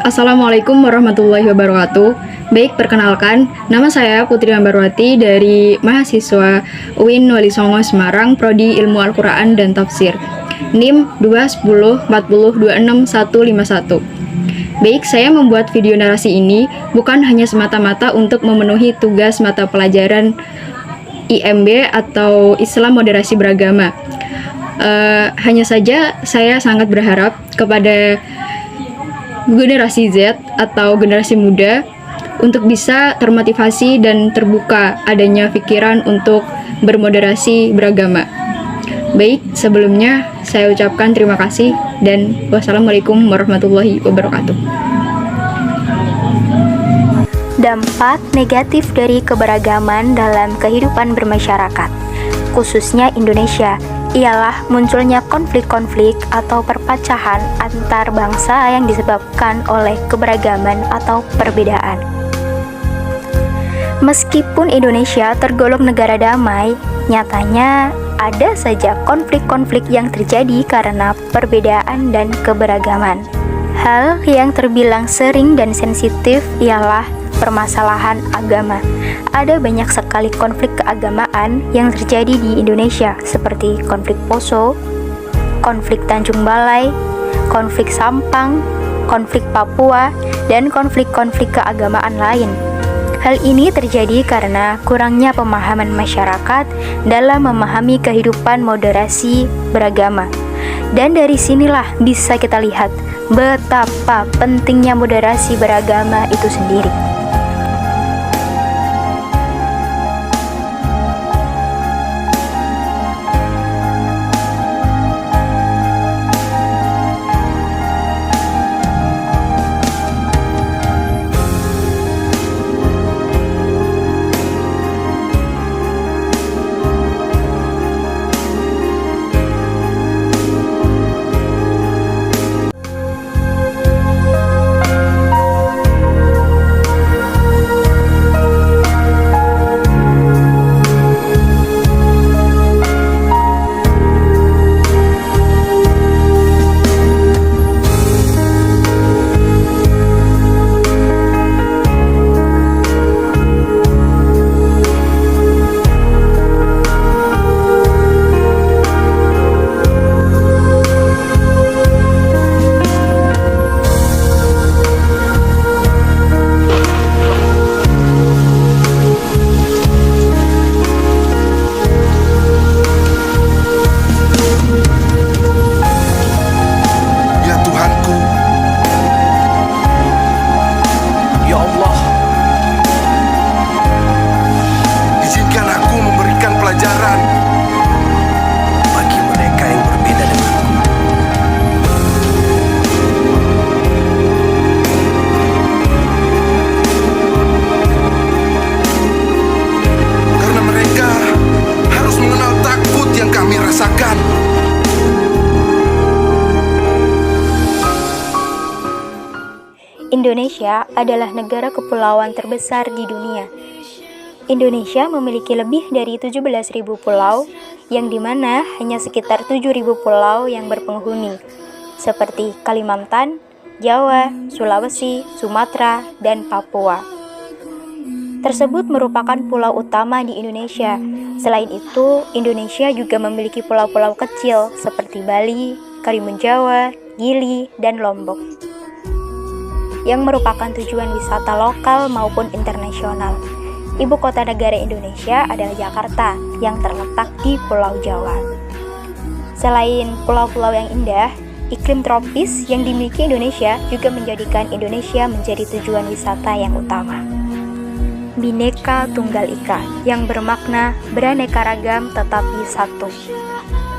Assalamualaikum warahmatullahi wabarakatuh. Baik, perkenalkan, nama saya Putri Ambarwati dari mahasiswa UIN Wali Songo Semarang, Prodi Ilmu Al-Quran dan Tafsir. NIM 21040265151. Baik, saya membuat video narasi ini bukan hanya semata-mata untuk memenuhi tugas mata pelajaran IMB atau Islam Moderasi Beragama. Hanya saja saya sangat berharap kepada generasi Z atau generasi muda untuk bisa termotivasi dan terbuka adanya pikiran untuk bermoderasi beragama. Baik, sebelumnya saya ucapkan terima kasih dan wassalamualaikum warahmatullahi wabarakatuh. Dampak negatif dari keberagaman dalam kehidupan bermasyarakat, khususnya Indonesia, ialah munculnya konflik-konflik atau perpecahan antar bangsa yang disebabkan oleh keberagaman atau perbedaan. Meskipun Indonesia tergolong negara damai, nyatanya ada saja konflik-konflik yang terjadi karena perbedaan dan keberagaman. Hal yang terbilang sering dan sensitif ialah permasalahan agama. Ada banyak sekali konflik keagamaan yang terjadi di Indonesia, seperti konflik Poso, konflik Tanjung Balai, konflik Sampang, konflik Papua, dan konflik-konflik keagamaan lain. Hal ini terjadi karena kurangnya pemahaman masyarakat dalam memahami kehidupan moderasi beragama. Dan dari sinilah bisa kita lihat betapa pentingnya moderasi beragama itu sendiri. Indonesia adalah negara kepulauan terbesar di dunia. Indonesia memiliki lebih dari 17.000 pulau, yang dimana hanya sekitar 7.000 pulau yang berpenghuni, seperti Kalimantan, Jawa, Sulawesi, Sumatera, dan Papua. Tersebut merupakan pulau utama di Indonesia. Selain itu, Indonesia juga memiliki pulau-pulau kecil seperti Bali, Karimun Jawa, Gili, dan Lombok, yang merupakan tujuan wisata lokal maupun internasional. Ibu kota negara Indonesia adalah Jakarta, yang terletak di Pulau Jawa. Selain pulau-pulau yang indah, iklim tropis yang dimiliki Indonesia juga menjadikan Indonesia menjadi tujuan wisata yang utama. Bhinneka Tunggal Ika, yang bermakna beraneka ragam tetapi satu,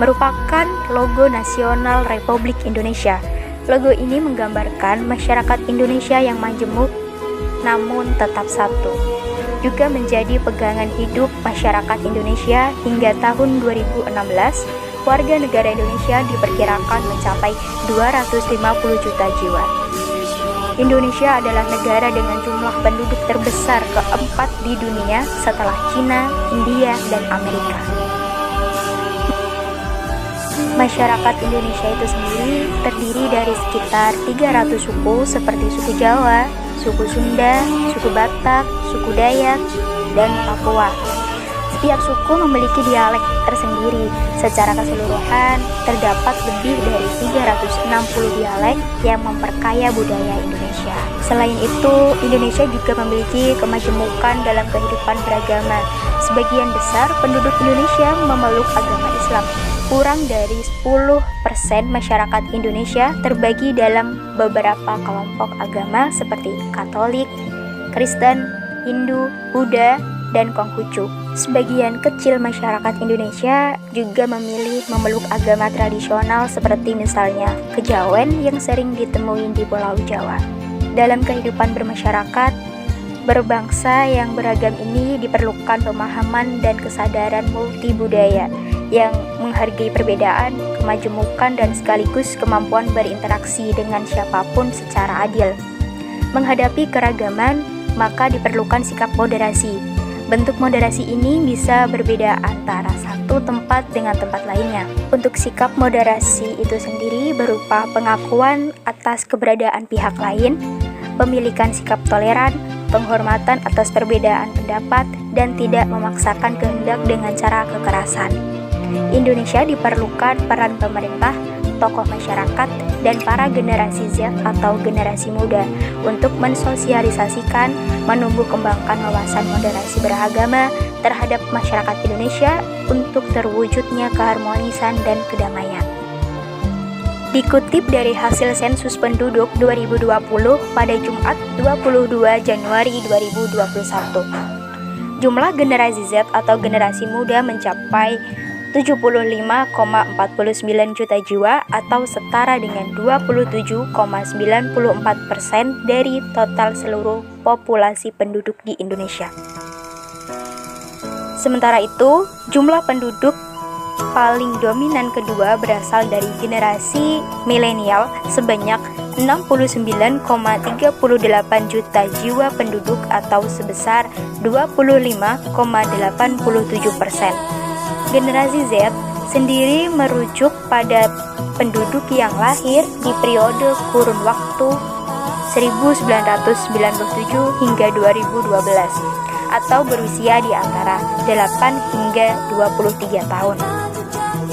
merupakan logo nasional Republik Indonesia. Logo ini menggambarkan masyarakat Indonesia yang majemuk namun tetap satu. Juga menjadi pegangan hidup masyarakat Indonesia hingga tahun 2016. Warga negara Indonesia diperkirakan mencapai 250 juta jiwa. Indonesia adalah negara dengan jumlah penduduk terbesar keempat di dunia setelah Cina, India, dan Amerika. Masyarakat Indonesia itu sendiri terdiri dari sekitar 300 suku seperti suku Jawa, suku Sunda, suku Batak, suku Dayak, dan Papua. Setiap suku memiliki dialek tersendiri. Secara keseluruhan, terdapat lebih dari 360 dialek yang memperkaya budaya Indonesia. Selain itu, Indonesia juga memiliki kemajemukan dalam kehidupan beragama. Sebagian besar penduduk Indonesia memeluk agama Islam. Kurang dari 10% masyarakat Indonesia terbagi dalam beberapa kelompok agama seperti Katolik, Kristen, Hindu, Buddha, dan Konghucu. Sebagian kecil masyarakat Indonesia juga memilih memeluk agama tradisional seperti misalnya kejawen yang sering ditemui di Pulau Jawa. Dalam kehidupan bermasyarakat, berbangsa yang beragam ini diperlukan pemahaman dan kesadaran multibudaya yang menghargai perbedaan, kemajemukan, dan sekaligus kemampuan berinteraksi dengan siapapun secara adil. Menghadapi keragaman, maka diperlukan sikap moderasi. Bentuk moderasi ini bisa berbeda antara satu tempat dengan tempat lainnya. Untuk sikap moderasi itu sendiri berupa pengakuan atas keberadaan pihak lain, pemilikan sikap toleran, penghormatan atas perbedaan pendapat, dan tidak memaksakan kehendak dengan cara kekerasan. Indonesia diperlukan peran pemerintah, tokoh masyarakat, dan para generasi Z atau generasi muda untuk mensosialisasikan, menumbuh kembangkan wawasan moderasi beragama terhadap masyarakat Indonesia untuk terwujudnya keharmonisan dan kedamaian. Dikutip dari hasil sensus penduduk 2020 pada Jumat 22 Januari 2021, jumlah generasi Z atau generasi muda mencapai 75,49 juta jiwa atau setara dengan 27,94% dari total seluruh populasi penduduk di Indonesia. Sementara itu, jumlah penduduk paling dominan kedua berasal dari generasi milenial sebanyak 69,38 juta jiwa penduduk atau sebesar 25,87%. Generasi Z sendiri merujuk pada penduduk yang lahir di periode kurun waktu 1997 hingga 2012 atau berusia di antara 8 hingga 23 tahun.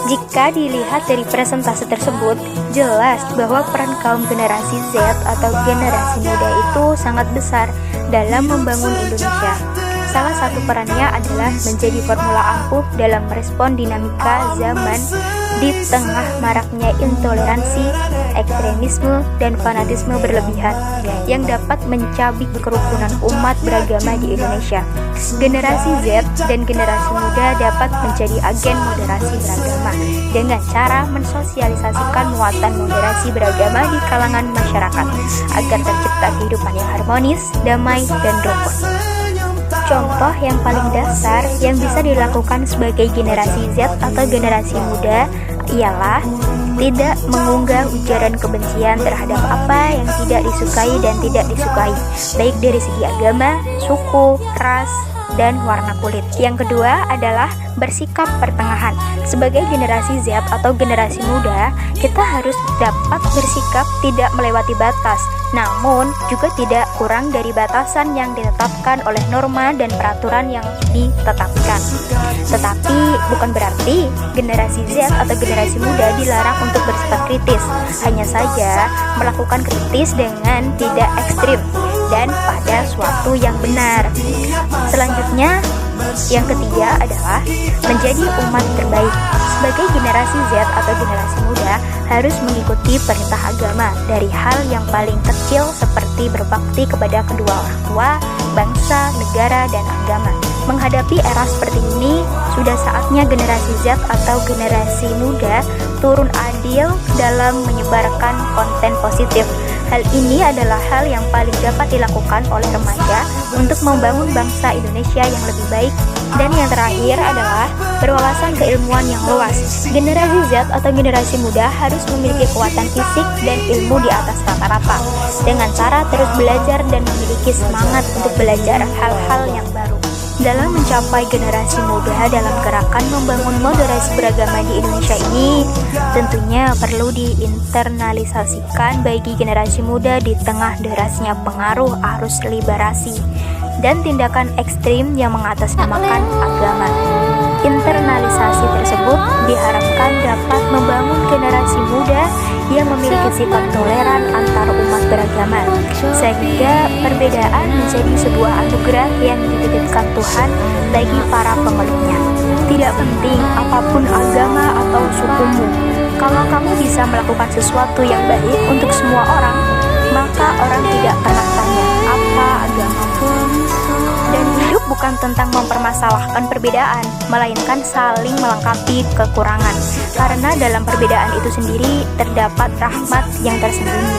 Jika dilihat dari presentase tersebut, jelas bahwa peran kaum generasi Z atau generasi muda itu sangat besar dalam membangun Indonesia. Salah satu perannya adalah menjadi formula ampuh dalam merespon dinamika zaman di tengah maraknya intoleransi, ekstremisme, dan fanatisme berlebihan yang dapat mencabik kerukunan umat beragama di Indonesia. Generasi Z dan generasi muda dapat menjadi agen moderasi beragama dengan cara mensosialisasikan muatan moderasi beragama di kalangan masyarakat agar tercipta kehidupan yang harmonis, damai, dan rukun. Contoh yang paling dasar yang bisa dilakukan sebagai generasi Z atau generasi muda ialah tidak mengunggah ujaran kebencian terhadap apa yang tidak disukai dan tidak disukai, baik dari segi agama, suku, ras, dan warna kulit. Yang kedua adalah bersikap pertengahan. Sebagai generasi Z atau generasi muda, kita harus dapat bersikap tidak melewati batas, namun juga tidak kurang dari batasan yang ditetapkan oleh norma dan peraturan yang ditetapkan. Tetapi bukan berarti generasi Z atau generasi muda dilarang untuk bersifat kritis, hanya saja melakukan kritis dengan tidak ekstrim dan pada suatu yang benar. Selanjutnya, yang ketiga adalah menjadi umat terbaik. Sebagai generasi Z atau generasi muda harus mengikuti perintah agama dari hal yang paling kecil seperti berbakti kepada kedua orang tua, bangsa, negara, dan agama. Menghadapi era seperti ini, sudah saatnya generasi Z atau generasi muda turun adil dalam menyebarkan konten positif. Hal ini adalah hal yang paling dapat dilakukan oleh remaja untuk membangun bangsa Indonesia yang lebih baik. Dan yang terakhir adalah berwawasan keilmuan yang luas. Generasi Z atau generasi muda harus memiliki kekuatan fisik dan ilmu di atas rata-rata dengan cara terus belajar dan memiliki semangat untuk belajar hal-hal yang baru. Dalam mencapai generasi muda dalam gerakan membangun moderasi beragama di Indonesia ini, tentunya perlu diinternalisasikan bagi generasi muda di tengah derasnya pengaruh arus liberasi dan tindakan ekstrim yang mengatasnamakan agama. Internalisasi tersebut diharapkan dapat membangun generasi muda yang memiliki sifat toleran antar umat beragama, sehingga perbedaan menjadi sebuah anugerah yang dititipkan Tuhan bagi para pemeluknya. Tidak penting apapun agama atau sukumu, kalau kamu bisa melakukan sesuatu yang baik untuk semua orang, maka orang tidak pernah tanya apa agamamu. Dan hidup bukan tentang mempermasalahkan perbedaan, melainkan saling melengkapi kekurangan. Karena dalam perbedaan itu sendiri terdapat rahmat yang tersembunyi.